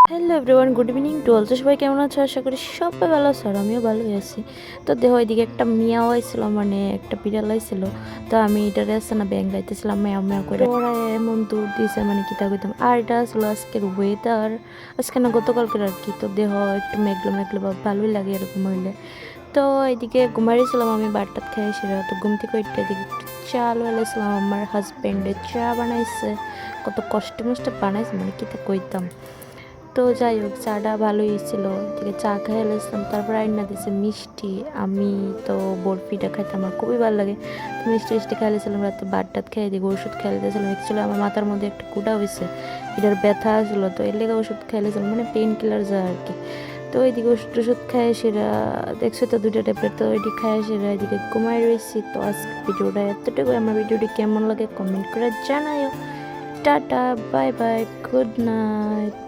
Hello everyone, good evening to all. তো সবাই কেমন আছো? আশা করি সবাই ভালো আছো, আর আমিও ভালোই আছি। তো দেখো, ওইদিকে একটা মিয়াও আইছিল, মানে একটা বিড়াল আইছিল। তো আমি এটারে আছে না ব্যাং গাইতেছিলাম ম্যাও ম্যাও করে, ওরা এমন দূর দিয়েছে, মানে কিতা কইতাম। আর এটা আসলে আজকের ওয়েদার, আজকে না গতকালকের আর কি। তো দেহ একটু মেঘলো মেঘলো বা ভালোই লাগে এরকম হইলে। তো এদিকে ঘুমাইছিলাম আমি, বারটাত খাইছিল। তো ঘুম থেকে ওইটা এদিকে একটু চা লাইছিলাম। আমার হাজব্যান্ডে চা বানাইছে, কত কষ্ট মষ্ট বানাইছে, মানে কিতা কইতাম। তো যাই হোক, চাটা ভালোই ছিল। থেকে চা খেয়ে এলাম, তারপর আইনা দিছে মিষ্টি। আমি তো বরফিটা খাইতে আমার খুবই ভালো লাগে। তো মিষ্টি মিষ্টি খেয়েছিলাম, রাতে বারটাত খেয়ে দিকে ওষুধ খেয়ে দিয়েছিলাম। অ্যাকচুয়ালি আমার মাথার মধ্যে একটা কুটা হয়েছে, এটার ব্যথা আসলো, তো এর লেগে ওষুধ খেয়েছিলাম, মানে পেন কিলার যায় আর কি। তো ওইদিকে ওষুধ টষুধ খায় সেরা, দেখছো তো 2টা ট্যাবলেট, তো ওইটি খায় সেরা এদিকে ঘুমাই রয়েছি। তো আজকে ভিডিওটা এতটুকু। আমার ভিডিওটি কেমন লাগে কমেন্ট করে জানাও। Tata, bye bye, good night.